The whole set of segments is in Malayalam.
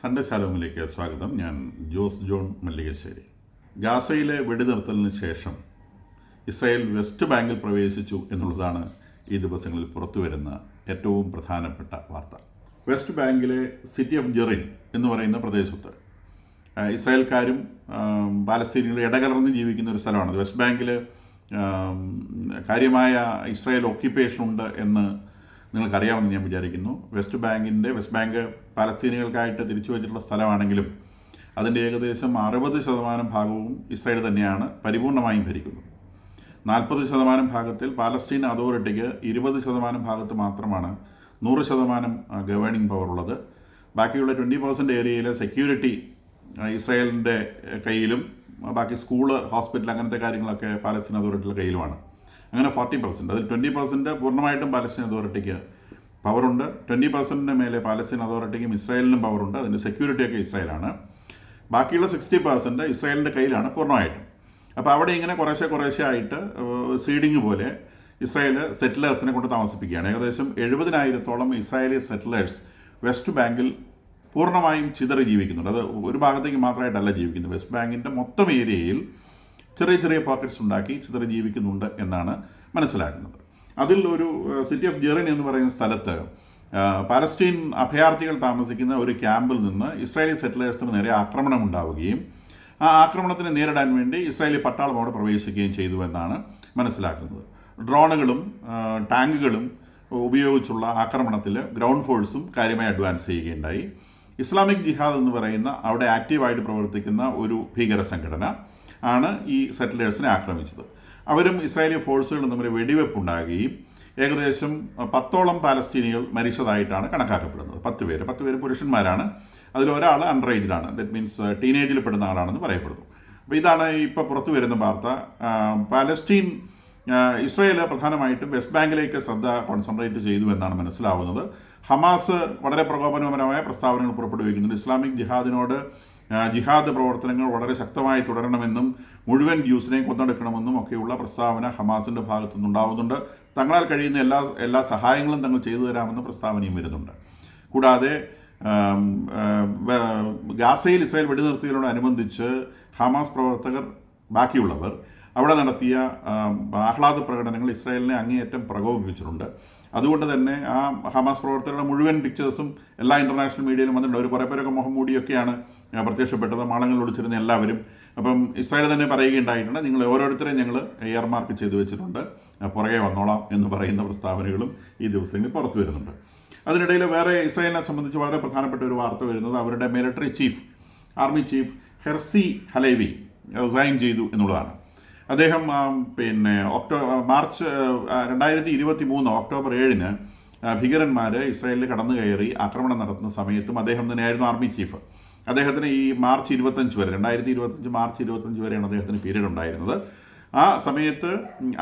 സൺഡേ ശാലോമിലേക്ക് സ്വാഗതം. ഞാൻ ജോസ് ജോൺ മല്ലികശ്ശേരി. ഗാസയിലെ വെടിനിർത്തലിന് ശേഷം ഇസ്രായേൽ വെസ്റ്റ് ബാങ്കിൽ പ്രവേശിച്ചു എന്നുള്ളതാണ് ഈ ദിവസങ്ങളിൽ പുറത്തുവരുന്ന ഏറ്റവും പ്രധാനപ്പെട്ട വാർത്ത. വെസ്റ്റ് ബാങ്കിലെ സിറ്റി ഓഫ് ജെറിൻ എന്ന് പറയുന്ന പ്രദേശത്ത് ഇസ്രായേൽക്കാരും പാലസ്തീനികളും ഇടകലർന്ന് ജീവിക്കുന്ന ഒരു സ്ഥലമാണ്. വെസ്റ്റ് ബാങ്കിൽ കാര്യമായ ഇസ്രായേൽ ഓക്യുപ്പേഷൻ ഉണ്ട് എന്ന് നിങ്ങൾക്കറിയാമെന്ന് ഞാൻ വിചാരിക്കുന്നു. വെസ്റ്റ് ബാങ്ക് പാലസ്തീനികൾക്കായിട്ട് തിരിച്ചു വച്ചിട്ടുള്ള സ്ഥലമാണെങ്കിലും അതിൻ്റെ ഏകദേശം 60% ഭാഗവും ഇസ്രായേൽ തന്നെയാണ് പരിപൂർണമായും ഭരിക്കുന്നത്. 40% ഭാഗത്തിൽ പാലസ്തീൻ അതോറിറ്റിക്ക് 20% ഭാഗത്ത് മാത്രമാണ് 100% ഗവേണിംഗ് പവർ ഉള്ളത്. ബാക്കിയുള്ള 20% ഏരിയയിലെ സെക്യൂരിറ്റി ഇസ്രായേലിൻ്റെ കയ്യിലും ബാക്കി സ്കൂള്, ഹോസ്പിറ്റൽ അങ്ങനത്തെ കാര്യങ്ങളൊക്കെ പാലസ്തീൻ അതോറിറ്റിയുടെ കയ്യിലുമാണ്. അങ്ങനെ 40%, അതിൽ 20% പൂർണ്ണമായിട്ടും പാലസ്തീൻ അതോറിറ്റിക്ക് പവറുണ്ട്. 20% മേലെ പാലസ്തീൻ അതോറിറ്റിക്കും ഇസ്രായേലിനും പവറുണ്ട്. അതിൻ്റെ സെക്യൂരിറ്റിയൊക്കെ ഇസ്രായേലാണ്. ബാക്കിയുള്ള 60% ഇസ്രായേലിൻ്റെ കയ്യിലാണ് പൂർണ്ണമായിട്ടും. അപ്പോൾ അവിടെ ഇങ്ങനെ കുറേശ്ശെ ആയിട്ട് സീഡിങ് പോലെ ഇസ്രായേൽ സെറ്റിലേഴ്സിനെ കൊണ്ട് താമസിപ്പിക്കുകയാണ്. ഏകദേശം 70,000-ഓളം ഇസ്രായേലി സെറ്റിലേഴ്സ് വെസ്റ്റ് ബാങ്കിൽ പൂർണ്ണമായും ചിതറി ജീവിക്കുന്നുണ്ട്. അത് ഒരു ഭാഗത്തേക്ക് മാത്രമായിട്ടല്ല ജീവിക്കുന്നത്. വെസ്റ്റ് ബാങ്കിൻ്റെ മൊത്തം ഏരിയയിൽ ചെറിയ പോക്കറ്റ്സ് ഉണ്ടാക്കി ചിതറി ജീവിക്കുന്നുണ്ട് എന്നാണ് മനസ്സിലാക്കുന്നത്. അതിൽ ഒരു സിറ്റി ഓഫ് ജെറിൻ എന്ന് പറയുന്ന സ്ഥലത്ത് പാലസ്തീൻ അഭയാർത്ഥികൾ താമസിക്കുന്ന ഒരു ക്യാമ്പിൽ നിന്ന് ഇസ്രായേലി സെറ്റിലേഴ്സിന് നേരെ ആക്രമണം ഉണ്ടാവുകയും ആ ആക്രമണത്തിനെ നേരിടാൻ വേണ്ടി ഇസ്രായേലി പട്ടാളം അവിടെ പ്രവേശിക്കുകയും ചെയ്തു എന്നാണ് മനസ്സിലാക്കുന്നത്. ഡ്രോണുകളും ടാങ്കുകളും ഉപയോഗിച്ചുള്ള ആക്രമണത്തിൽ ഗ്രൗണ്ട് ഫോഴ്സും കാര്യമായി അഡ്വാൻസ് ചെയ്യുകയുണ്ടായി. ഇസ്ലാമിക് ജിഹാദ് എന്ന് പറയുന്ന അവിടെ ആക്റ്റീവായിട്ട് പ്രവർത്തിക്കുന്ന ഒരു ഭീകര സംഘടന ആണ് ഈ സെറ്റിലേഴ്സിനെ ആക്രമിച്ചത്. അവരും ഇസ്രായേലി ഫോഴ്സുകളും തമ്മിൽ വെടിവെപ്പുണ്ടാകുകയും ഏകദേശം 10ഓളം പാലസ്തീനികൾ മരിച്ചതായിട്ടാണ് കണക്കാക്കപ്പെടുന്നത്. 10 പേര് പുരുഷന്മാരാണ്. അതിലൊരാൾ അണ്ടർ ഏജിലാണ്. ദറ്റ് മീൻസ് ടീനേജിൽ പെടുന്ന ആളാണെന്ന് പറയപ്പെടുന്നു. അപ്പോൾ ഇതാണ് ഇപ്പോൾ പുറത്തു വരുന്ന വാർത്ത. ഇസ്രായേൽ പ്രധാനമായിട്ടും വെസ്റ്റ് ബാങ്കിലേക്ക് ശ്രദ്ധ കോൺസെൻട്രേറ്റ് ചെയ്തു എന്നാണ് മനസ്സിലാവുന്നത്. ഹമാസ് വളരെ പ്രകോപനപരമായ പ്രസ്താവനകൾ പുറപ്പെടുവിക്കുന്നുണ്ട്. ഇസ്ലാമിക് ജിഹാദ് പ്രവർത്തനങ്ങൾ വളരെ ശക്തമായി തുടരണമെന്നും മുഴുവൻ ജ്യൂസിനെയും കൊന്നെടുക്കണമെന്നും ഒക്കെയുള്ള പ്രസ്താവന ഹമാസിൻ്റെ ഭാഗത്തുനിന്നുണ്ടാവുന്നുണ്ട്. തങ്ങളാൽ കഴിയുന്ന എല്ലാ സഹായങ്ങളും തങ്ങൾ ചെയ്തു തരാമെന്ന പ്രസ്താവനയും വരുന്നുണ്ട്. കൂടാതെ ഗാസയിൽ ഇസ്രായേൽ വെടിനിർത്തിയതിനോടനുബന്ധിച്ച് ഹമാസ് പ്രവർത്തകർ ബാക്കിയുള്ളവർ അവിടെ നടത്തിയ ആഹ്ലാദ പ്രകടനങ്ങൾ ഇസ്രായേലിനെ അങ്ങേയറ്റം പ്രകോപിപ്പിച്ചിട്ടുണ്ട്. അതുകൊണ്ട് തന്നെ ആ ഹമാസ് പ്രവർത്തകരുടെ മുഴുവൻ പിക്ചേഴ്സും എല്ലാ ഇൻ്റർനാഷണൽ മീഡിയയിലും വന്നിട്ടുണ്ട്. ഒരു കുറേ പേരൊക്കെ മുഖം മൂടിയൊക്കെയാണ് പ്രത്യക്ഷപ്പെട്ടത്, മാളങ്ങളിൽ ഒളിച്ചിരുന്ന എല്ലാവരും. അപ്പം ഇസ്രായേൽ തന്നെ പറയുകയുണ്ടായിട്ടുണ്ട്, നിങ്ങൾ ഓരോരുത്തരെയും ഞങ്ങൾ എയർ മാർക്ക് ചെയ്തു വെച്ചിട്ടുണ്ട്, പുറകെ വന്നോളാം എന്ന് പറയുന്ന പ്രസ്താവനകളും ഈ ദിവസങ്ങളിൽ പുറത്തു വരുന്നുണ്ട്. അതിനിടയിൽ വേറെ ഇസ്രായേലിനെ സംബന്ധിച്ച് വളരെ പ്രധാനപ്പെട്ട ഒരു വാർത്ത വരുന്നത് അവരുടെ military army chief Herzi Halevi resign ചെയ്തു എന്നുള്ളതാണ്. അദ്ദേഹം മാർച്ച് 2023 ഒക്ടോബർ 7 ഭീകരന്മാർ ഇസ്രായേലിൽ കടന്നു കയറി ആക്രമണം നടത്തുന്ന സമയത്തും അദ്ദേഹം തന്നെയായിരുന്നു ആർമി ചീഫ്. അദ്ദേഹത്തിന് ഈ മാർച്ച് 2025 മാർച്ച് 25 വരെയാണ് അദ്ദേഹത്തിന് പീരീഡ് ഉണ്ടായിരുന്നത്. ആ സമയത്ത്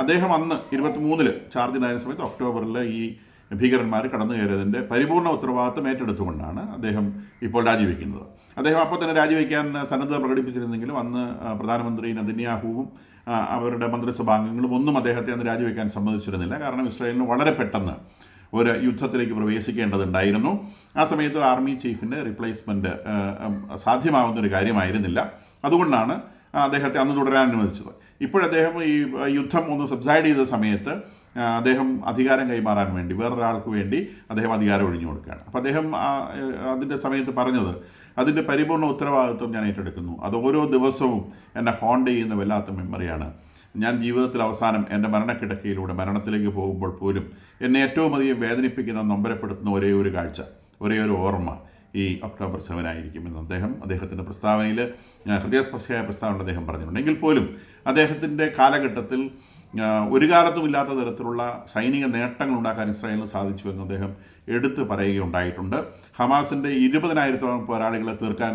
അദ്ദേഹം അന്ന് 23 ചാർജിനായിരുന്ന സമയത്ത് ഒക്ടോബറിൽ ഈ ഭീകരന്മാർ കടന്നു കയറിയതിൻ്റെ പരിപൂർണ്ണ ഉത്തരവാദിത്വം ഏറ്റെടുത്തുകൊണ്ടാണ് അദ്ദേഹം ഇപ്പോൾ രാജിവെക്കുന്നത്. അദ്ദേഹം അപ്പോൾ തന്നെ രാജിവെക്കാൻ സന്നദ്ധത പ്രകടിപ്പിച്ചിരുന്നെങ്കിലും അന്ന് പ്രധാനമന്ത്രി നെതന്യാഹുവും അവരുടെ മന്ത്രിസഭാംഗങ്ങളും ഒന്നും അദ്ദേഹത്തെ അന്ന് രാജിവെക്കാൻ സമ്മതിച്ചിരുന്നില്ല. കാരണം ഇസ്രായേലിന് വളരെ പെട്ടെന്ന് ഒരു യുദ്ധത്തിലേക്ക് പ്രവേശിക്കേണ്ടതുണ്ടായിരുന്നു. ആ സമയത്ത് ഒരു ആർമി ചീഫിൻ്റെ റീപ്ലേസ്മെൻറ്റ് സാധ്യമാവുന്നൊരു കാര്യമായിരുന്നില്ല. അതുകൊണ്ടാണ് അദ്ദേഹത്തെ അന്ന് തുടരാൻ അനുവദിച്ചത്. ഇപ്പോഴദ്ദേഹം ഈ യുദ്ധം ഒന്ന് സബ്സൈഡ് ചെയ്ത സമയത്ത് അദ്ദേഹം അധികാരം കൈമാറാൻ വേണ്ടി വേറൊരാൾക്ക് വേണ്ടി അദ്ദേഹം അധികാരം ഒഴിഞ്ഞു കൊടുക്കുകയാണ്. അപ്പോൾ അദ്ദേഹം അതിൻ്റെ സമയത്ത് പറഞ്ഞത്, അതിൻ്റെ പരിപൂർണ്ണ ഉത്തരവാദിത്വം ഞാൻ ഏറ്റെടുക്കുന്നു. അത് ഓരോ ദിവസവും എന്നെ ഹോണ്ട് ചെയ്യുന്ന വല്ലാത്ത മെമ്മറിയാണ്. ഞാൻ ജീവിതത്തിൽ അവസാനം എൻ്റെ മരണക്കിടക്കയിലൂടെ മരണത്തിലേക്ക് പോകുമ്പോൾ പോലും എന്നെ ഏറ്റവും അധികം വേദനിപ്പിക്കുന്ന, നൊമ്പരപ്പെടുത്തുന്ന ഒരേ ഒരു കാഴ്ച, ഒരേ ഒരു ഓർമ്മ ഈ ഒക്ടോബർ 7 ആയിരിക്കുമെന്ന് അദ്ദേഹത്തിൻ്റെ പ്രസ്താവനയിൽ ഹൃദയസ്പർശിയായ പ്രസ്താവന അദ്ദേഹം പറഞ്ഞിട്ടുണ്ട്. എങ്കിൽ പോലും അദ്ദേഹത്തിൻ്റെ കാലഘട്ടത്തിൽ ഒരു കാലത്തും ഇല്ലാത്ത തരത്തിലുള്ള സൈനിക നേട്ടങ്ങൾ ഉണ്ടാക്കാൻ ഇസ്രായേലിന് സാധിച്ചു എന്ന് അദ്ദേഹം എടുത്തു പറയുകയുണ്ടായിട്ടുണ്ട്. ഹമാസിൻ്റെ 20,000-ഓളം പോരാളികളെ തീർക്കാൻ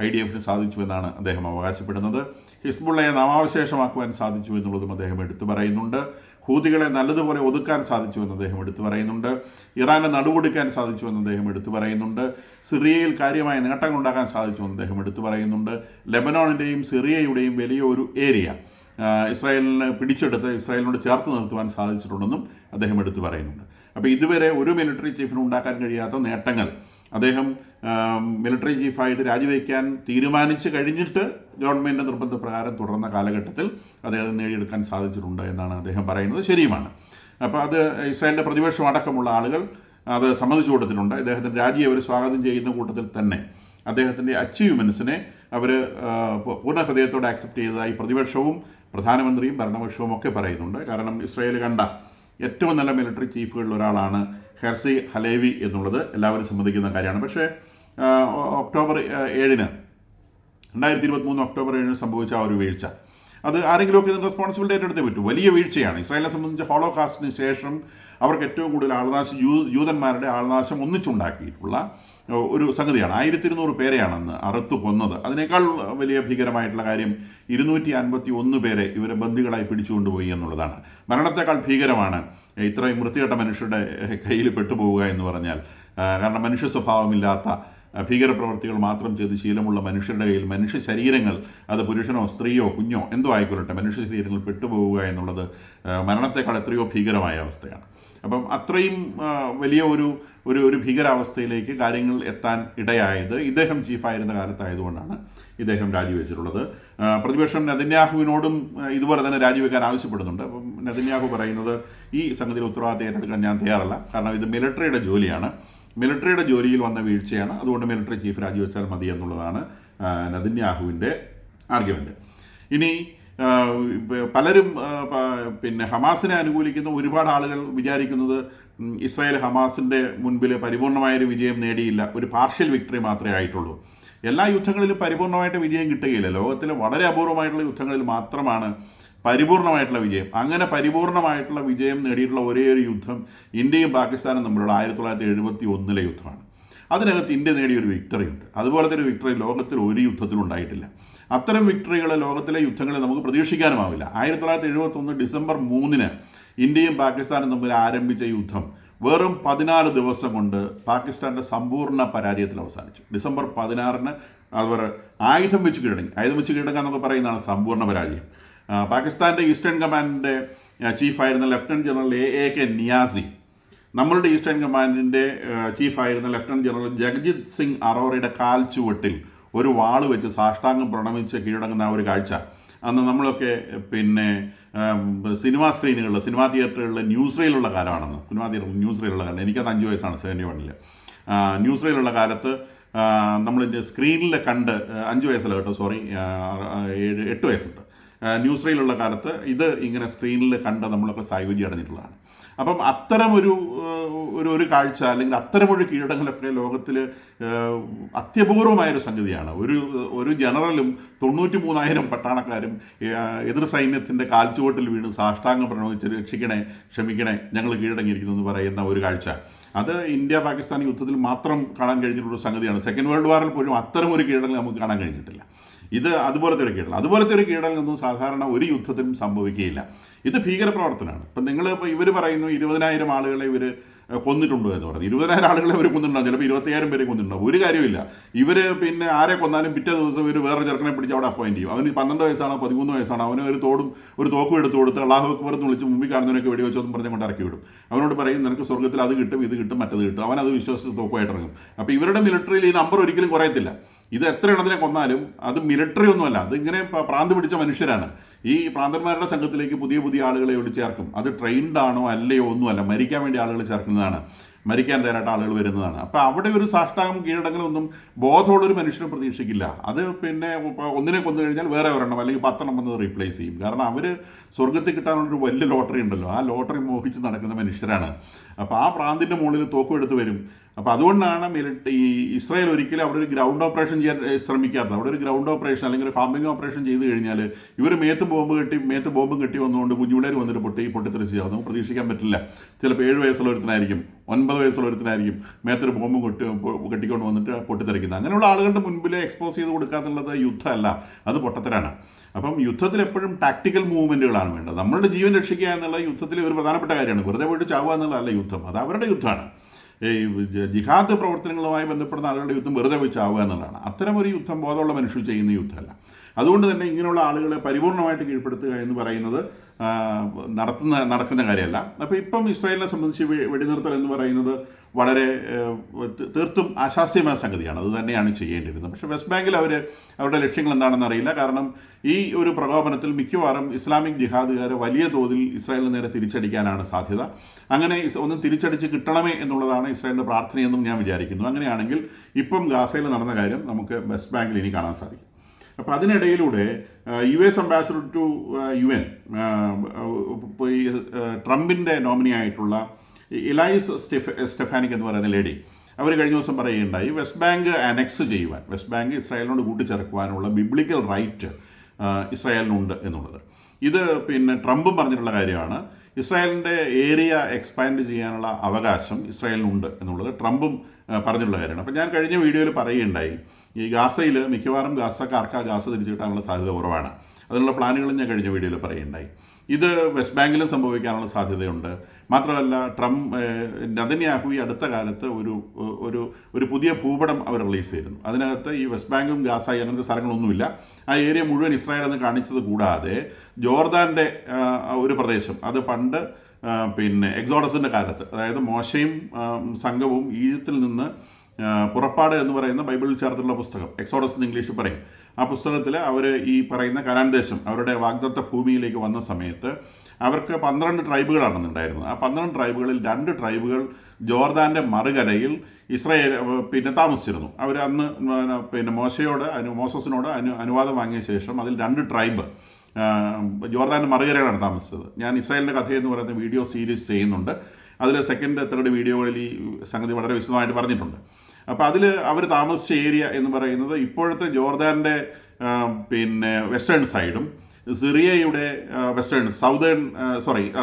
IDF-ന് സാധിച്ചു എന്നാണ് അദ്ദേഹം അവകാശപ്പെടുന്നത്. ഹിസ്ബുള്ളയെ നാമാവശേഷമാക്കുവാൻ സാധിച്ചു എന്നുള്ളതും അദ്ദേഹം എടുത്തു പറയുന്നുണ്ട്. ഹൂതികളെ നല്ലതുപോലെ ഒതുക്കാൻ സാധിച്ചു എന്ന് അദ്ദേഹം എടുത്തു പറയുന്നുണ്ട്. ഇറാനെ നടുവൊടുക്കാൻ സാധിച്ചു എന്ന് അദ്ദേഹം എടുത്തു പറയുന്നുണ്ട്. സിറിയയിൽ കാര്യമായ നേട്ടങ്ങൾ ഉണ്ടാക്കാൻ സാധിച്ചു എന്ന് അദ്ദേഹം എടുത്തു പറയുന്നുണ്ട്. ലെബനോണിൻ്റെയും സിറിയയുടെയും വലിയ ഒരു ഏരിയ ഇസ്രായേലിനെ പിടിച്ചെടുത്ത് ഇസ്രായേലിനോട് ചേർത്ത് നിർത്തുവാൻ സാധിച്ചിട്ടുണ്ടെന്നും അദ്ദേഹം എടുത്തു പറയുന്നുണ്ട്. അപ്പോൾ ഇതുവരെ ഒരു മിലിറ്ററി ചീഫിനും ഉണ്ടാക്കാൻ കഴിയാത്ത നേട്ടങ്ങൾ അദ്ദേഹം മിലിറ്ററി ചീഫായിട്ട് രാജിവെക്കാൻ തീരുമാനിച്ച് കഴിഞ്ഞിട്ട് ഗവൺമെൻറ്റിൻ്റെ നിർബന്ധപ്രകാരം തുടർന്ന കാലഘട്ടത്തിൽ അദ്ദേഹം നേടിയെടുക്കാൻ സാധിച്ചിട്ടുണ്ട് എന്നാണ് അദ്ദേഹം പറയുന്നത്. ശരിയുമാണ്. അപ്പോൾ അത് ഇസ്രായേലിൻ്റെ പ്രതിപക്ഷം അടക്കമുള്ള ആളുകൾ അത് സമ്മതിച്ചു കൊടുത്തിട്ടുണ്ട്. ഇദ്ദേഹത്തിൻ്റെ രാജിയെ അവർ സ്വാഗതം ചെയ്യുന്ന കൂട്ടത്തിൽ തന്നെ അദ്ദേഹത്തിൻ്റെ അച്ചീവ്മെൻറ്റ്സിനെ അവർ പൂർണ്ണ ഹൃദയത്തോടെ ആക്സെപ്റ്റ് ചെയ്തതായി പ്രതിപക്ഷവും പ്രധാനമന്ത്രിയും ഭരണപക്ഷവും ഒക്കെ പറയുന്നുണ്ട്. കാരണം ഇസ്രായേൽ കണ്ട ഏറ്റവും നല്ല മിലിറ്ററി ചീഫുകളിൽ ഒരാളാണ് ഹെർസി ഹലേവി എന്നുള്ളത് എല്ലാവരും സമ്മതിക്കുന്ന കാര്യമാണ്. പക്ഷേ ഒക്ടോബർ 7 2023 ഒക്ടോബർ 7 സംഭവിച്ച ആ ഒരു വീഴ്ച, അത് ആരെങ്കിലുമൊക്കെ ഇതിന് റെസ്പോൺസിബിലിറ്റി ഏറ്റെടുത്തേ പറ്റൂ. വലിയ വീഴ്ചയാണ്. ഇസ്രായേലിനെ സംബന്ധിച്ച് ഹോളോകാസ്റ്റിന് ശേഷം അവർക്ക് ഏറ്റവും കൂടുതൽ ആൾനാശം ജൂതന്മാരുടെ ആൾനാശം ഒന്നിച്ചുണ്ടാക്കിയിട്ടുള്ള ഒരു സംഗതിയാണ്. 1200 പേരെയാണെന്ന് അറുത്തു കൊന്നത്. അതിനേക്കാൾ വലിയ ഭീകരമായിട്ടുള്ള കാര്യം 251 പേരെ ഇവരെ ബന്ദികളായി പിടിച്ചുകൊണ്ടുപോയി എന്നുള്ളതാണ്. മരണത്തെക്കാൾ ഭീകരമാണ് ഇത്രയും വൃത്തികെട്ട മനുഷ്യരുടെ കയ്യിൽ പെട്ടുപോവുക എന്ന് പറഞ്ഞാൽ. കാരണം മനുഷ്യ സ്വഭാവമില്ലാത്ത ഭീകരപ്രവർത്തികൾ മാത്രം ചെയ്ത് ശീലമുള്ള മനുഷ്യരുടെ കയ്യിൽ മനുഷ്യ ശരീരങ്ങൾ, അത് പുരുഷനോ സ്ത്രീയോ കുഞ്ഞോ എന്തോ ആയിക്കൊള്ളട്ടെ, മനുഷ്യ ശരീരങ്ങൾ പെട്ടുപോവുക എന്നുള്ളത് മരണത്തെക്കാൾ എത്രയോ ഭീകരമായ അവസ്ഥയാണ്. അപ്പം അത്രയും വലിയ ഒരു ഭീകരാവസ്ഥയിലേക്ക് കാര്യങ്ങൾ എത്താൻ ഇടയായത് ഇദ്ദേഹം ചീഫായിരുന്ന കാലത്തായതുകൊണ്ടാണ് ഇദ്ദേഹം രാജിവെച്ചിട്ടുള്ളത്. പ്രതിപക്ഷം നെതന്യാഹുവിനോടും ഇതുപോലെ തന്നെ രാജിവെക്കാൻ ആവശ്യപ്പെടുന്നുണ്ട്. അപ്പം നെതന്യാഹു പറയുന്നത് ഈ സംഗതിയിൽ ഉത്തരവാദിത്തം ഏറ്റെടുക്കാൻ ഞാൻ തയ്യാറല്ല, കാരണം ഇത് മിലിറ്ററിയുടെ ജോലിയാണ്, മിലിറ്ററിയുടെ ജോലിയിൽ വന്ന വീഴ്ചയാണ്, അതുകൊണ്ട് മിലിറ്ററി ചീഫ് രാജിവെച്ചാൽ മതി എന്നുള്ളതാണ് നെതന്യാഹുവിൻ്റെ ആർഗ്യുമെൻ്റ്. ഇനി പലരും ഹമാസിനെ അനുകൂലിക്കുന്ന ഒരുപാട് ആളുകൾ വിചാരിക്കുന്നത് ഇസ്രായേൽ ഹമാസിൻ്റെ മുൻപിൽ പരിപൂർണമായൊരു വിജയം നേടിയില്ല, ഒരു പാർഷ്യൽ വിക്ടറി മാത്രമേ ആയിട്ടുള്ളൂ. എല്ലാ യുദ്ധങ്ങളിലും പരിപൂർണമായിട്ട് വിജയം കിട്ടുകയില്ല. ലോകത്തിലെ വളരെ അപൂർവമായിട്ടുള്ള യുദ്ധങ്ങളിൽ മാത്രമാണ് പരിപൂർണമായിട്ടുള്ള വിജയം. അങ്ങനെ പരിപൂർണമായിട്ടുള്ള വിജയം നേടിയിട്ടുള്ള ഒരേ ഒരു യുദ്ധം ഇന്ത്യയും പാകിസ്ഥാനും തമ്മിലുള്ള 1971 യുദ്ധമാണ്. അതിനകത്ത് ഇന്ത്യ നേടിയൊരു വിക്ടറി ഉണ്ട്. അതുപോലത്തെ ഒരു വിക്ടറി ലോകത്തിൽ ഒരു യുദ്ധത്തിലും ഉണ്ടായിട്ടില്ല. അത്തരം വിക്ടറികൾ ലോകത്തിലെ യുദ്ധങ്ങളിൽ നമുക്ക് പ്രതീക്ഷിക്കാനുമാവില്ല. 1971 ഡിസംബർ 3 ഇന്ത്യയും പാകിസ്ഥാനും തമ്മിൽ ആരംഭിച്ച യുദ്ധം വെറും 14 ദിവസം കൊണ്ട് പാകിസ്ഥാൻ്റെ സമ്പൂർണ്ണ പരാജയത്തിൽ അവസാനിച്ചു. ഡിസംബർ 16 അവർ ആയുധം വെച്ച് കീഴടങ്ങി. ആയുധം വെച്ച് കീഴടങ്ങുക എന്നൊക്കെ പറയുന്നതാണ് സമ്പൂർണ്ണ പരാജയം. പാകിസ്ഥാൻ്റെ ഈസ്റ്റേൺ കമാൻഡിൻ്റെ ചീഫായിരുന്ന ലഫ്റ്റനൻറ്റ് ജനറൽ A.K. നിയാസി, നമ്മളുടെ ഈസ്റ്റേൺ കമാൻഡിൻ്റെ ചീഫായിരുന്ന ലഫ്റ്റനൻറ്റ് ജനറൽ ജഗജിത് സിംഗ് അറോറയുടെ കാൽ ചുവട്ടിൽ ഒരു വാള് വെച്ച് സാഷ്ടാംഗം പ്രണമിച്ച് കീഴടങ്ങുന്ന ഒരു കാഴ്ച അന്ന് നമ്മളൊക്കെ സിനിമാ സ്ക്രീനുകളിൽ, സിനിമാ തിയേറ്ററുകളിൽ ന്യൂസ് റീലുള്ള കാലമാണെന്ന്. ന്യൂസ് റീലുള്ള കാലം, എനിക്കത് 5 വയസ്സാണ്, 71. ന്യൂസ് റീലുള്ള കാലത്ത് നമ്മൾ സ്ക്രീനിൽ കണ്ട് 5 വയസ്സല്ല കേട്ടോ, സോറി 8 വയസ്സുണ്ട്. ന്യൂസ് റീലുള്ള കാലത്ത് ഇത് ഇങ്ങനെ സ്ക്രീനിൽ കണ്ട് നമ്മളൊക്കെ സായുജ്യം അടഞ്ഞിട്ടുള്ളതാണ്. അപ്പം അത്തരം ഒരു കാഴ്ച അല്ലെങ്കിൽ അത്തരമൊരു കീഴടങ്ങലൊക്കെ ലോകത്തിൽ അത്യപൂർവമായൊരു സംഗതിയാണ്. ഒരു ജനറലും 93,000 പട്ടാളക്കാരും എതിർ സൈന്യത്തിൻ്റെ കാൽച്ചുവട്ടിൽ വീണ് സാഷ്ടാംഗം പ്രണമിച്ച് രക്ഷിക്കണേ, ക്ഷമിക്കണേ, ഞങ്ങൾ കീഴടങ്ങിയിരിക്കുന്നു എന്ന് പറയുന്ന ഒരു കാഴ്ച, അത് ഇന്ത്യ പാകിസ്ഥാൻ യുദ്ധത്തിൽ മാത്രം കാണാൻ കഴിഞ്ഞിട്ടുള്ള സംഗതിയാണ്. സെക്കൻഡ് വേൾഡ് വാറിൽ പോലും അത്തരം ഒരു കീഴടങ്ങൽ നമുക്ക് കാണാൻ കഴിഞ്ഞിട്ടില്ല. ഇത് അതുപോലത്തെ ഒരു കീഴടങ്ങൊന്നും സാധാരണ ഒരു യുദ്ധത്തിനും സംഭവിക്കുകയില്ല. ഇത് ഭീകരപ്രവർത്തനമാണ്. ഇപ്പം ഇവർ പറയുന്നു 20,000 ആളുകളെ ഇവർ കൊന്നിട്ടുണ്ടോ എന്ന് പറഞ്ഞു. 20,000 ആളുകളെ അവർ കൊന്നിട്ടുണ്ടാവും, ചിലപ്പോൾ 25,000 പേരെ കൊന്നിട്ടുണ്ടാവും. ഒരു കാര്യമില്ല. ഇവർ ആരെ കൊന്നാലും പിറ്റേ ദിവസം ഇവർ വേറെ ചെറുക്കനെ പിടിച്ച് അവിടെ അപ്പോയിൻറ്റ് ചെയ്യും. അവന് 12 വയസ്സാണോ 13 വയസ്സാണോ, അവന് ഒരു തോക്കും എടുത്തു കൊടുത്ത് അള്ളാഹു അക്ബർ എന്ന് വിളിച്ച് മുമ്പിൽ കാണുന്നവനൊക്കെ വെടിവെച്ചോന്നും പറഞ്ഞ് കൊണ്ട് ഇറക്കി വിടും. അവനോട് പറയും നിനക്ക് സ്വർഗ്ഗത്തിൽ അത് കിട്ടും, ഇത് കിട്ടും, മറ്റത് കിട്ടും. അവനത് വിശ്വസിച്ച് തോക്കുമായിട്ട് ഇറങ്ങും. അപ്പോൾ ഇവരുടെ മിലിറ്ററിയിൽ ഈ നമ്പർ ഒരിക്കലും കുറയത്തില്ല. ഇത് എത്ര എണ്ണത്തിനെ കൊന്നാലും അത് മിലിറ്ററി ഒന്നുമല്ല, അതിങ്ങനെ പ്രാന്ത് പിടിച്ച മനുഷ്യരാണ്. ഈ പ്രാന്തന്മാരുടെ സംഘത്തിലേക്ക് പുതിയ ആളുകളെ ചേർക്കും. അത് ട്രെയിൻഡ് ആണോ അല്ലയോ ഒന്നുമല്ല, മരിക്കാൻ വേണ്ടി ആളുകൾ ചേർക്കുന്നതാണ്, മരിക്കാൻ തയ്യാറായിട്ട് ആളുകൾ വരുന്നതാണ്. അപ്പോൾ അവിടെ ഒരു സാഷ്ടാംഗം കീഴടങ്ങലൊന്നും ബോധമുള്ളൊരു മനുഷ്യനും പ്രതീക്ഷിക്കില്ല. അത് ഒന്നിനെ കൊന്നു കഴിഞ്ഞാൽ വേറെ ഒരെണ്ണം അല്ലെങ്കിൽ 10 വന്നത് റീപ്ലേസ് ചെയ്യും. കാരണം അവർ സ്വർഗത്തിൽ കിട്ടാനുള്ളൊരു വലിയ ലോട്ടറി ഉണ്ടല്ലോ, ആ ലോട്ടറി മോഹിച്ച് നടക്കുന്ന മനുഷ്യരാണ്. അപ്പോൾ ആ പ്രാന്തിൻ്റെ മുകളിൽ തോക്കെടുത്ത് വരും. അപ്പോൾ അതുകൊണ്ടാണ് ഈ ഇസ്രായേൽ ഒരിക്കലും അവിടെ ഒരു ഗ്രൗണ്ട് ഓപ്പറേഷൻ ചെയ്യാൻ ശ്രമിക്കാത്തത്. അവിടെ ഒരു ഗ്രൗണ്ട് ഓപ്പറേഷൻ അല്ലെങ്കിൽ ഒരു ബോംബിംഗ് ഓപ്പറേഷൻ ചെയ്ത് കഴിഞ്ഞാൽ ഇവർ മേത്ത് ബോംബും കെട്ടി വന്നുകൊണ്ട് കുഞ്ഞുപിള്ളേർ വന്നിട്ട് പൊട്ടിത്തെറിച്ച് നമുക്ക് പ്രതീക്ഷിക്കാൻ പറ്റില്ല. ചിലപ്പോൾ 7 വയസ്സുള്ള ഒരുത്തനായിരിക്കും, 9 വയസ്സുള്ള ഒരുത്തനായിരിക്കും മേത്തൊരു ബോംബും കെട്ടിക്കൊണ്ട് വന്നിട്ട് പൊട്ടിത്തെറിക്കുന്നത്. അങ്ങനെയുള്ള ആളുകളുടെ മുൻപിൽ എക്സ്പോസ് ചെയ്ത് കൊടുക്കുക എന്നുള്ളത് യുദ്ധമല്ല, അത് പൊട്ടത്തരാണ്. അപ്പം യുദ്ധത്തിൽ എപ്പോഴും ടാക്ടിക്കൽ മൂവ്മെൻറ്റുകളാണ് വേണ്ടത്. നമ്മളുടെ ജീവൻ രക്ഷിക്കുക എന്നുള്ള യുദ്ധത്തിൽ ഒരു പ്രധാനപ്പെട്ട കാര്യമാണ്. വെറുതെ പോയിട്ട് ചാവുക എന്നുള്ളതല്ല യുദ്ധം, അത് അവരുടെ യുദ്ധമാണ്. ഈ ജിഹാദ് പ്രവർത്തനങ്ങളുമായി ബന്ധപ്പെടുന്ന ആളുകളുടെ യുദ്ധം വെറുതെ പോയി ചാവുക എന്നുള്ളതാണ്. അത്തരം ഒരു യുദ്ധം ബോധമുള്ള മനുഷ്യർ ചെയ്യുന്ന യുദ്ധമല്ല. അതുകൊണ്ട് തന്നെ ഇങ്ങനെയുള്ള ആളുകളെ പരിപൂർണമായിട്ട് കീഴ്പ്പെടുത്തുക എന്ന് പറയുന്നത് നടക്കുന്ന കാര്യമല്ല. അപ്പോൾ ഇപ്പം ഇസ്രായേലിനെ സംബന്ധിച്ച് വെടിനിർത്തൽ എന്ന് പറയുന്നത് വളരെ തീർത്തും ആശാസ്യമായ സംഗതിയാണ്. അത് തന്നെയാണ് ചെയ്യേണ്ടിയിരുന്നത്. പക്ഷേ വെസ്റ്റ് ബാങ്കിൽ അവരുടെ ലക്ഷ്യങ്ങൾ എന്താണെന്ന് അറിയില്ല. കാരണം ഈ ഒരു പ്രകോപനത്തിൽ മിക്കവാറും ഇസ്ലാമിക് ജിഹാദുകാർ വലിയ തോതിൽ ഇസ്രായേലിന് നേരെ തിരിച്ചടിക്കാനാണ് സാധ്യത. അങ്ങനെ ഒന്നും തിരിച്ചടിച്ച് കിട്ടണമേ എന്നുള്ളതാണ് ഇസ്രായേലിൻ്റെ പ്രാർത്ഥനയെന്നും ഞാൻ വിചാരിക്കുന്നു. അങ്ങനെയാണെങ്കിൽ ഇപ്പം ഗാസയിൽ നടന്ന കാര്യം നമുക്ക് വെസ്റ്റ് ബാങ്കിൽ ഇനി കാണാൻ സാധിക്കും. അപ്പോൾ അതിനിടയിലൂടെ US അംബാസഡർ ടു UN ട്രംപിൻ്റെ നോമിനിയായിട്ടുള്ള ഇലൈസ് സ്റ്റെഫാനിക് എന്ന് പറയുന്ന ലേഡി അവർ കഴിഞ്ഞ ദിവസം പറയുകയുണ്ടായി, വെസ്റ്റ് ബാങ്ക് അനക്സ് ചെയ്യുവാൻ, വെസ്റ്റ് ബാങ്ക് ഇസ്രായേലിനോട് കൂട്ടിച്ചേർക്കുവാനുള്ള ബിബ്ലിക്കൽ റൈറ്റ് ഇസ്രായേലിനുണ്ട് എന്നുള്ളത്. ഇത് ട്രംപും പറഞ്ഞിട്ടുള്ള കാര്യമാണ്. ഇസ്രായേലിൻ്റെ ഏരിയ എക്സ്പാൻഡ് ചെയ്യാനുള്ള അവകാശം ഇസ്രായേലിനുണ്ട് എന്നുള്ളത് ട്രംപും പറഞ്ഞിട്ടുള്ള കാര്യമാണ്. അപ്പോൾ ഞാൻ കഴിഞ്ഞ വീഡിയോയിൽ പറയുകയുണ്ടായി, ഈ ഗാസയിൽ മിക്കവാറും ഗാസക്കാർക്ക് ഗാസ തിരിച്ചു കിട്ടാനുള്ള സാധ്യത കുറവാണ്. അതിനുള്ള പ്ലാനുകളും ഞാൻ കഴിഞ്ഞ വീഡിയോയിൽ പറയുകയുണ്ടായി. ഇത് വെസ്റ്റ് ബാങ്കിലും സംഭവിക്കാനുള്ള സാധ്യതയുണ്ട്. മാത്രമല്ല നെതന്യാഹു ഈ അടുത്ത കാലത്ത് ഒരു പുതിയ ഭൂപടം അവർ റിലീസ് ചെയ്തിരുന്നു. അതിനകത്ത് ഈ വെസ്റ്റ് ബാങ്കും ഗാസയും അങ്ങനത്തെ സ്ഥലങ്ങളൊന്നുമില്ല. ആ ഏരിയ മുഴുവൻ ഇസ്രായേൽ എന്ന് കാണിച്ചത് കൂടാതെ ജോർദാൻ്റെ ഒരു പ്രദേശം, അത് പണ്ട് എക്സോഡസിൻ്റെ കാലത്ത്, അതായത് മോശയും സംഘവും ഈജിപ്തിൽ നിന്ന് പുറപ്പാട് എന്ന് പറയുന്ന ബൈബിളിൽ ചേർത്തുള്ള പുസ്തകം, എക്സോഡസ് എന്ന് ഇംഗ്ലീഷിൽ പറയും, ആ പുസ്തകത്തിൽ അവർ ഈ പറയുന്ന കനാൻ ദേശം അവരുടെ വാഗ്ദത്ത ഭൂമിയിലേക്ക് വന്ന സമയത്ത് അവർക്ക് 12 ട്രൈബുകളാണ് ഉണ്ടായിരുന്നത്. ആ 12 ട്രൈബുകളിൽ 2 ട്രൈബുകൾ ജോർദാൻ്റെ മറുകരയിൽ ഇസ്രായേൽ താമസിച്ചിരുന്നു. അവർ അന്ന് മോസസിനോട് അനുവാദം വാങ്ങിയ ശേഷം അതിൽ 2 ട്രൈബ് ജോർദാൻ്റെ മറുകരയിലാണ് താമസിച്ചത്. ഞാൻ ഇസ്രായേലിൻ്റെ കഥയെന്ന് പറയുന്ന വീഡിയോ സീരീസ് ചെയ്യുന്നുണ്ട്. അതിൽ 2nd, 3rd വീഡിയോകളിൽ ഈ സംഗതി വളരെ വിശദമായിട്ട് പറഞ്ഞിട്ടുണ്ട്. അപ്പോൾ അതിൽ അവർ താമസിച്ച ഏരിയ എന്ന് പറയുന്നത് ഇപ്പോഴത്തെ ജോർദാൻ്റെ വെസ്റ്റേൺ സൈഡും സിറിയയുടെ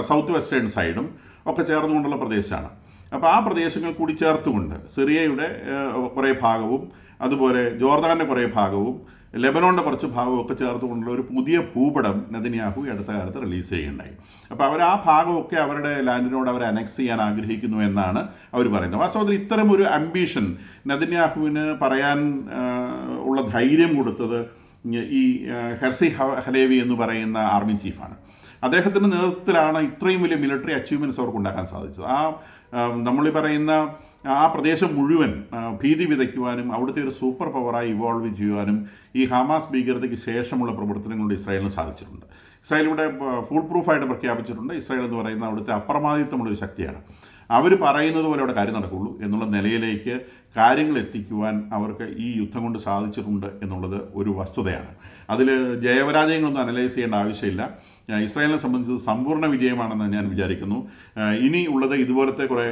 സൗത്ത് വെസ്റ്റേൺ സൈഡും ഒക്കെ ചേർന്നുകൊണ്ടുള്ള പ്രദേശമാണ്. അപ്പോൾ ആ പ്രദേശങ്ങൾ കൂടി ചേർത്തുകൊണ്ട് സിറിയയുടെ കുറേ ഭാഗവും അതുപോലെ ജോർദാൻ്റെ കുറേ ഭാഗവും ലെബനോണിൻ്റെ കുറച്ച് ഭാഗമൊക്കെ ചേർത്തുകൊണ്ടുള്ള ഒരു പുതിയ ഭൂപടം നെതന്യാഹു അടുത്ത കാലത്ത് റിലീസ് ചെയ്യുകയുണ്ടായി. അപ്പോൾ അവർ ആ ഭാഗമൊക്കെ അവരുടെ ലാൻഡിനോട് അവർ അനക്സ് ചെയ്യാൻ ആഗ്രഹിക്കുന്നു എന്നാണ് അവർ പറയുന്നത്. വാസ്തവത്തിൽ ഇത്തരം ഒരു അംബീഷൻ നെതന്യാഹുവിന് പറയാൻ ഉള്ള ധൈര്യം കൊടുത്തത് ഈ ഹെർസി ഹലേവി എന്ന് പറയുന്ന ആർമി ചീഫാണ്. അദ്ദേഹത്തിൻ്റെ നേതൃത്വത്തിലാണ് ഇത്രയും വലിയ മിലിറ്ററി അച്ചീവ്മെൻറ്റ്സ് അവർക്ക് ഉണ്ടാക്കാൻ സാധിച്ചത്. നമ്മൾ പറയുന്ന ആ പ്രദേശം മുഴുവൻ ഭീതി വിതയ്ക്കുവാനും അവിടുത്തെ ഒരു സൂപ്പർ പവറായി ഇവോൾവ് ചെയ്യുവാനും ഈ ഹമാസ് ഭീകരതയ്ക്ക് ശേഷമുള്ള പ്രവർത്തനങ്ങളുടെ ഇസ്രായേലിന് സാധിച്ചിട്ടുണ്ട്. ഇസ്രായേൽ ഇവിടെ ഫുൾ പ്രൂഫായിട്ട് പ്രഖ്യാപിച്ചിട്ടുണ്ട്. ഇസ്രായേൽ എന്ന് പറയുന്ന അവിടുത്തെ അപ്രമാദിത്വമുള്ളൊരു ശക്തിയാണ്. അവർ പറയുന്നത് പോലെ അവിടെ കാര്യം നടക്കുള്ളൂ എന്നുള്ള നിലയിലേക്ക് കാര്യങ്ങൾ എത്തിക്കുവാൻ അവർക്ക് ഈ യുദ്ധം കൊണ്ട് സാധിച്ചിട്ടുണ്ട് എന്നുള്ളത് ഒരു വസ്തുതയാണ്. അതിൽ ജയപരാജയങ്ങളൊന്നും അനലൈസ് ചെയ്യേണ്ട ആവശ്യമില്ല. ഇസ്രായേലിനെ സംബന്ധിച്ച് സമ്പൂർണ്ണ വിജയമാണെന്ന് ഞാൻ വിചാരിക്കുന്നു. ഇനി ഉള്ളത് ഇതുപോലത്തെ കുറേ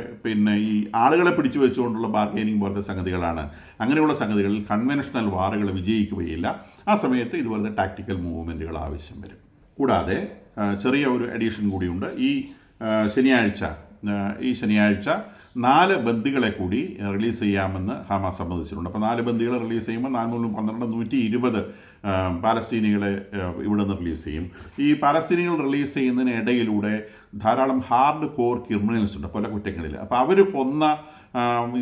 ഈ ആളുകളെ പിടിച്ചു വെച്ചുകൊണ്ടുള്ള ബാർഗെയിനിങ് പോലത്തെ സംഗതികളാണ്. അങ്ങനെയുള്ള സംഗതികളിൽ കൺവെൻഷണൽ വാറുകൾ വിജയിക്കുകയില്ല. ആ സമയത്ത് ഇതുപോലത്തെ ടാക്ടിക്കൽ മൂവ്മെൻറ്റുകൾ ആവശ്യം വരും. കൂടാതെ ചെറിയ ഒരു അഡീഷൻ കൂടിയുണ്ട്. ഈ ശനിയാഴ്ച 4 ബന്ദികളെ കൂടി റിലീസ് ചെയ്യാമെന്ന് ഹമാസ് സമ്മതിച്ചിട്ടുണ്ട്. അപ്പോൾ 4 ബന്ദികളെ റിലീസ് ചെയ്യുമ്പോൾ 4 12 120 പാലസ്തീനികളെ ഇവിടെ നിന്ന് റിലീസ് ചെയ്യും. ഈ പാലസ്തീനികൾ റിലീസ് ചെയ്യുന്നതിനിടയിലൂടെ ധാരാളം ഹാർഡ് കോർ ക്രിമിനൽസ് ഉണ്ട് പല കുറ്റങ്ങളിൽ. അപ്പോൾ അവർ കൊന്ന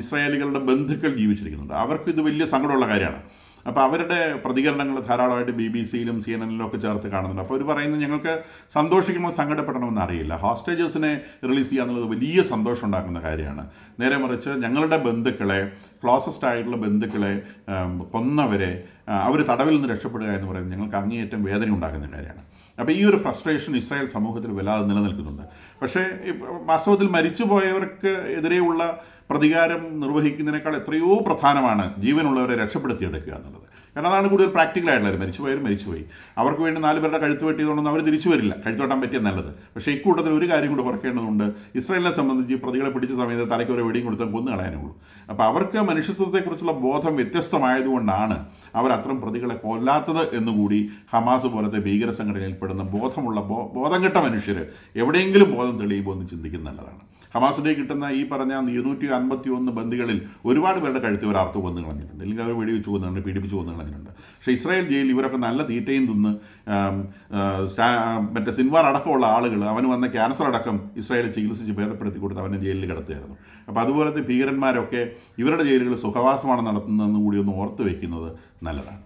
ഇസ്രായേലികളുടെ ബന്ധുക്കൾ ജീവിച്ചിരിക്കുന്നുണ്ട്. അവർക്ക് ഇത് വലിയ സങ്കടമുള്ള കാര്യമാണ്. അപ്പോൾ അവരുടെ പ്രതികരണങ്ങൾ ധാരാളമായിട്ട് BBC-യിലും CNN-ലും ഒക്കെ ചേർത്ത് കാണുന്നുണ്ട്. അപ്പോൾ അവർ പറയുന്നത് ഞങ്ങൾക്ക് സന്തോഷിക്കണമോ സങ്കടപ്പെടണമെന്ന് അറിയില്ല. ഹോസ്റ്റേജസിനെ റിലീസ് ചെയ്യുക എന്നുള്ളത് വലിയ സന്തോഷം ഉണ്ടാക്കുന്ന കാര്യമാണ്. നേരെ മറിച്ച് ഞങ്ങളുടെ ബന്ധുക്കളെ, ക്ലോസസ്റ്റ് ആയിട്ടുള്ള ബന്ധുക്കളെ കൊന്നവരെ അവർ തടവിൽ നിന്ന് രക്ഷപ്പെടുക എന്ന് പറയുന്നത് ഞങ്ങൾക്ക് അങ്ങേയറ്റം വേദന ഉണ്ടാക്കുന്ന കാര്യമാണ്. അപ്പോൾ ഈ ഒരു ഫ്രസ്ട്രേഷൻ ഇസ്രായേൽ സമൂഹത്തിൽ വല്ലാതെ നിലനിൽക്കുന്നുണ്ട്. പക്ഷേ വാസ്തവത്തിൽ മരിച്ചുപോയവർക്ക് എതിരെയുള്ള പ്രതികാരം നിർവഹിക്കുന്നതിനേക്കാൾ എത്രയോ പ്രധാനമാണ് ജീവനുള്ളവരെ രക്ഷപ്പെടുത്തിയെടുക്കുക എന്നുള്ളത്. കാരണം അതാണ് കൂടുതൽ പ്രാക്ടിക്കലായിട്ടുള്ളത്. മരിച്ചുപോയി അവർക്ക് വേണ്ടി 4 പേരുടെ കഴുത്ത് വെട്ടിയതുകൊണ്ടൊന്നും അവർ തിരിച്ചു വരില്ല. കഴുത്ത് വെട്ടാൻ പറ്റിയ നല്ലത്. പക്ഷേ ഇക്കൂട്ടത്തിൽ ഒരു കാര്യം കൂടെ കുറയ്ക്കേണ്ടതുണ്ട്. ഇസ്രായേലിനെ സംബന്ധിച്ച് പ്രതികളെ പിടിച്ച സമയത്ത് തലയ്ക്ക് ഒരു വെടിയും കൊടുത്താൽ കൊന്നു കളയാനേ ഉള്ളൂ. അപ്പോൾ അവർക്ക് മനുഷ്യത്വത്തെക്കുറിച്ചുള്ള ബോധം വ്യത്യസ്തമായതുകൊണ്ടാണ് അവർ അത്തരം പ്രതികളെ കൊല്ലാത്തത് എന്നുകൂടി ഹമാസ് പോലത്തെ ഭീകര സംഘടനയിൽപ്പെടുന്ന ബോധം കെട്ട മനുഷ്യർ എവിടെയെങ്കിലും ബോധം തെളിയുമ്പോൾ ഒന്ന് ചിന്തിക്കുന്നത് നല്ലതാണ്. ഹമാസിൻ്റെ കിട്ടുന്ന ഈ പറഞ്ഞ 251 ബന്ദികളിൽ ഒരുപാട് പേരുടെ കഴുത്ത് ഇവർ അറുത്ത് കൊന്നു കളഞ്ഞിട്ടുണ്ട്, അല്ലെങ്കിൽ അവർ വെടിവെച്ച് കൊന്നുണ്ട്, പീഡിപ്പിച്ച് കൊന്നു കളഞ്ഞിട്ടുണ്ട്. പക്ഷേ ഇസ്രായേൽ ജയിലിൽ ഇവരൊക്കെ നല്ല തീറ്റയും തിന്ന് സിൻവാർ അടക്കമുള്ള ആളുകൾ അവന് വന്ന ക്യാൻസർ അടക്കം ഇസ്രായേൽ ചികിത്സിച്ച് ഭേദപ്പെടുത്തി കൊടുത്ത് അവനെ ജയിലിൽ കിടത്തുകയായിരുന്നു. അപ്പോൾ അതുപോലത്തെ ഭീകരന്മാരൊക്കെ ഇവരുടെ ജയിലുകൾ സുഖവാസമാണ് നടത്തുന്നതെന്ന് കൂടി ഒന്ന് ഓർത്ത് വയ്ക്കുന്നത് നല്ലതാണ്.